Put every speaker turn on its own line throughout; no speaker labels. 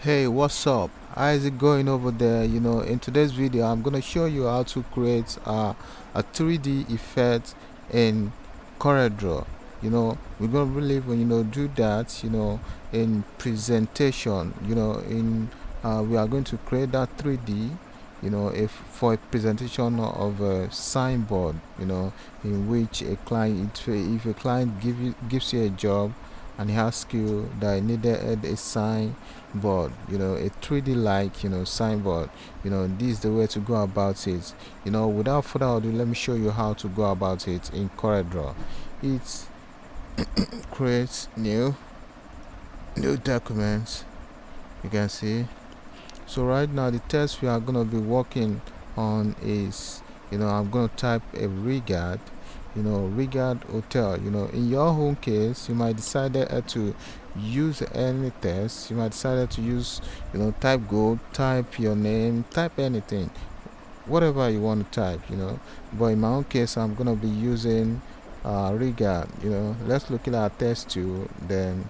Hey, what's up? How is it going over there? In today's video I'm gonna show you how to create a 3D effect in Coreldraw. We're gonna really do that in presentation. In We are going to create that 3D if for a presentation of a signboard, in which a client, if a client gives you a job and he asks you that I needed a sign board, a 3D like signboard. This is the way to go about it. Without further ado, let me show you how to go about it in Coreldraw. It's create new documents, you can see. So right now the text we are going to be working on is, I'm going to type a regard, regard hotel. In your own case, you might decide to use any text. You might decide to use, type gold, type your name, type anything, whatever you want to type, but in my own case I'm going to be using regard. Let's look at our text too, then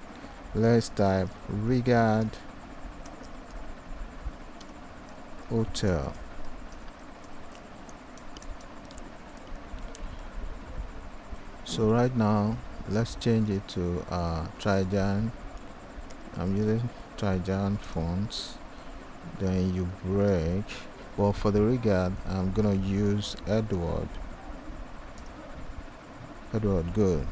let's type regard hotel. So right now let's change it to Trajan. I'm using Trajan fonts. Then you break, but for the regard I'm gonna use Edward. Good.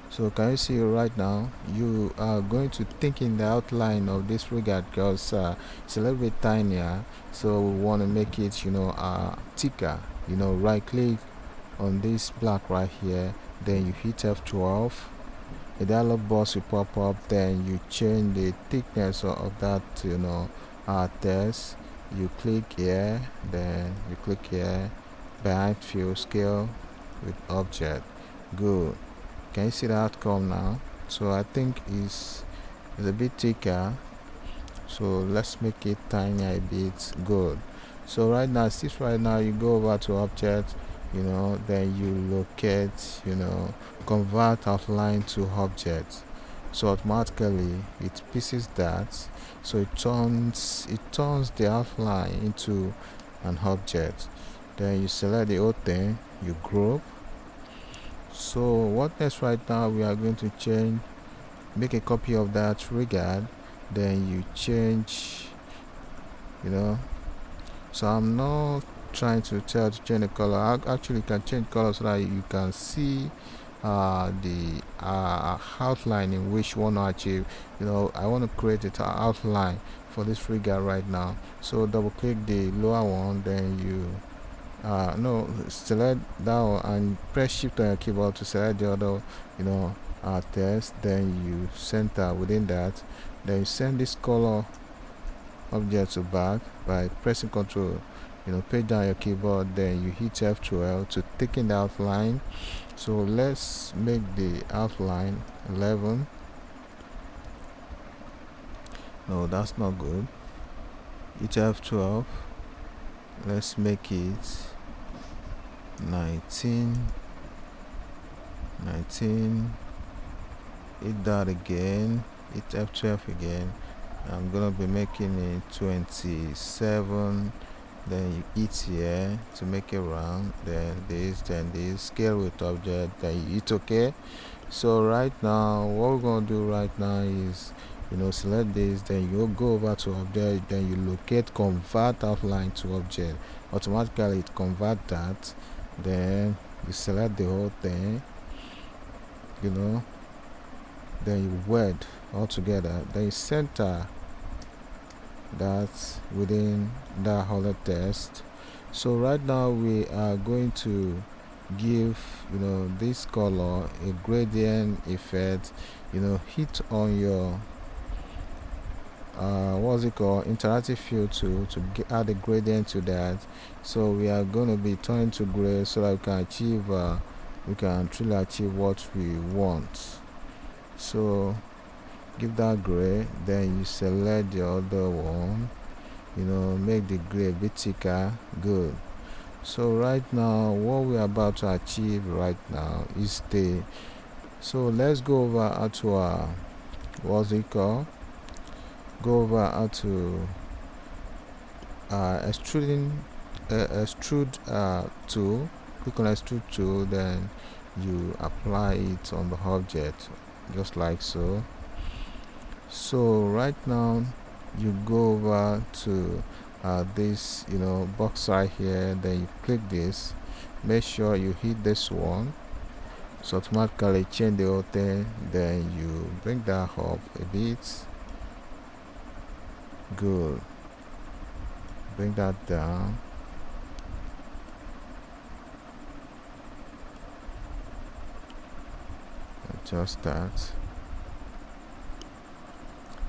So can you see right now you are going to think in the outline of this regard, because it's a little bit tinier, so we want to make it thicker. Right click on this block right here, then you hit F12. A dialog box will pop up, then you change the thickness of that text. You click here, then you click here, behind fill scale with object. Good. Can you see the outcome now? So I think it's a bit thicker, so let's make it tiny a bit. Good. So right now, you go over to object, then you locate, convert outline to object. So automatically it pieces that, so it turns the outline into an object. Then you select the whole thing, you group. So what next? Right now we are going to make a copy of that regard, then you change, so I'm not trying to tell to change the color. Actually, you can change color so that you can see the outline in which you want to achieve. I want to create an outline for this regard right now. So double click the lower one, then you select that one and press shift on your keyboard to select the other text. Then you center within that, then you send this color object to back by pressing Ctrl, page down your keyboard, then you hit F12 to thicken the outline. So let's make the outline 11. No, that's not good. Hit F12. Let's make it 19. Hit that again, hit F12 again. I'm gonna be making it 27. Then you hit here to make it round, then this, scale with object, then you hit OK. So right now what we're gonna do right now is select this, then you go over to object, then you locate convert outline to object. Automatically it convert that, then you select the whole thing, then you word all together, then you center that within that whole text. So right now we are going to give this color a gradient effect. Hit on your what's it called, interactive field tool to add a gradient to that. So we are going to be turning to gray so that we can truly achieve what we want. So give that gray, then you select the other one, make the gray a bit thicker. Good. So right now what we're about to achieve right now is so let's go over to our what's it called, go over how to extrude tool. Click on extrude tool, then you apply it on the object just like so. So right now you go over to this box right here, then you click this, make sure you hit this one, so automatically change the whole thing. Then you bring that up a bit. Good. Bring that down. Adjust that.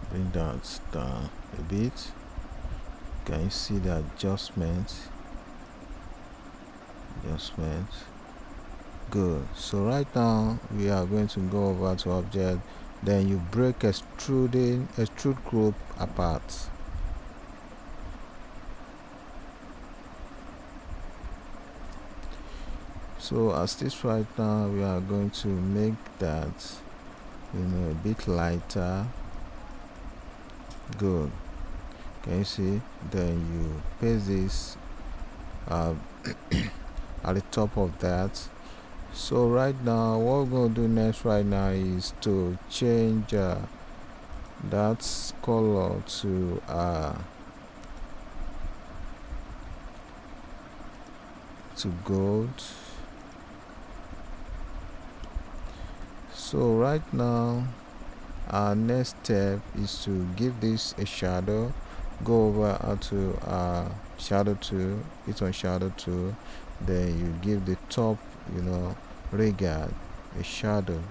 Bring that down a bit. Can you see the adjustment? Good. So right now we are going to go over to object, then you break extrude group apart. So as this right now, we are going to make that a bit lighter. Good. Can you see? Then you paste this at the top of that. So right now what we're going to do next right now is to change that color to gold. So right now our next step is to give this a shadow. Go over to shadow tool, hit on shadow tool, then you give the top regard a shadow.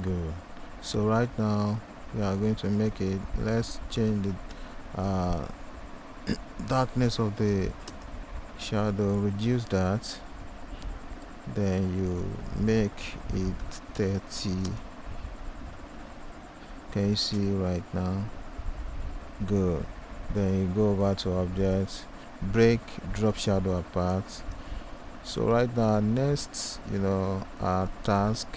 Good. So right now we are going to make it, let's change the darkness of the shadow, reduce that, then you make it 30. Can you see right now? Good. Then you go over to objects, break drop shadow apart. So right now next our task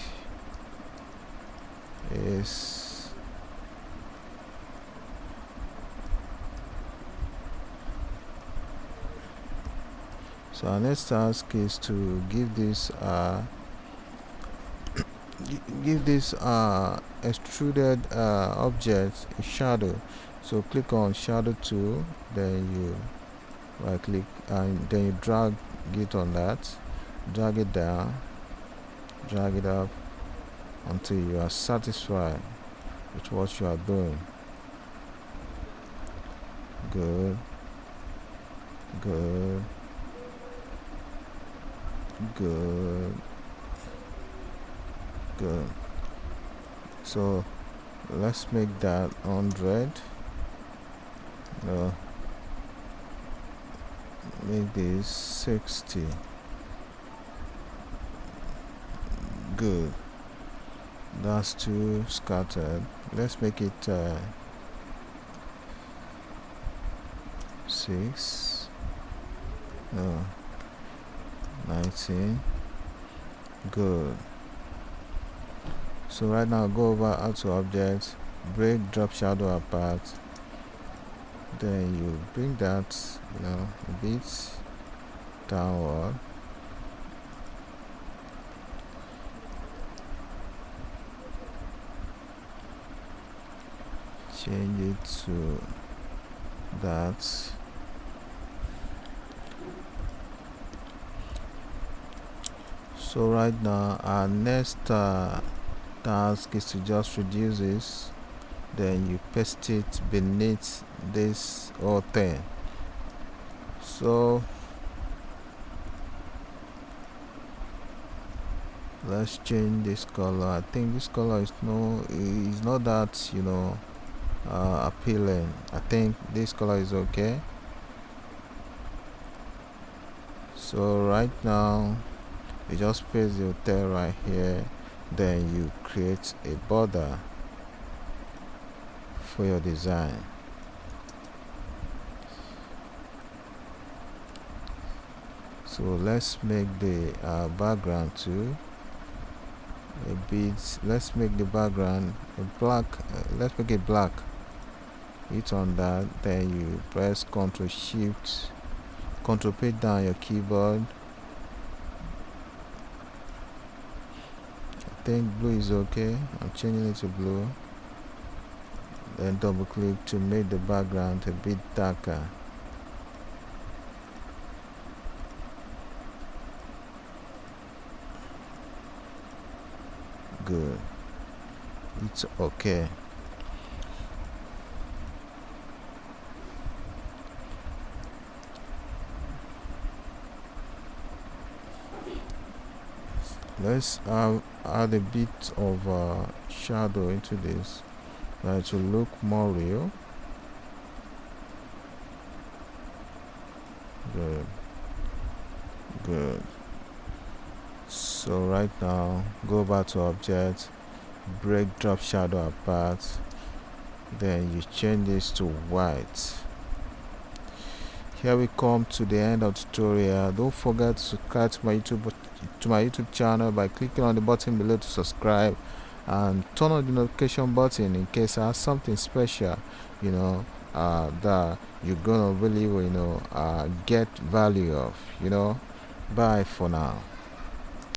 is to give this extruded object a shadow. So click on shadow tool, then you right click and then you drag it on that, drag it down, drag it up until you are satisfied with what you are doing. Good. So let's make that 100. Make this 60. Good. That's too scattered. Let's make it 6. 19. Good. So right now go over to objects, break drop shadow apart, then you bring that a bit downward. Change it to that. So right now our next task is to just reduce this, then you paste it beneath this whole thing. So let's change this color. I think this color is not that appealing. I think this color is okay. So right now you just paste the hotel right here, then you create a border for your design. So So let's make the background too a bit. Let's make the background a black. Let's make it black. Hit on that, then you press Ctrl Shift, Ctrl P down your keyboard. I think blue is okay. I'm changing it to blue. Then double click to make the background a bit darker. Good. It's okay. Let's add a bit of shadow into this to look more real. Good. Good. So right now, go back to object, break drop shadow apart, then you change this to white. Here we come to the end of the tutorial. Don't forget to subscribe to my YouTube channel by clicking on the button below to subscribe, and turn on the notification button in case I have something special, that you're gonna really, get value of. Bye for now.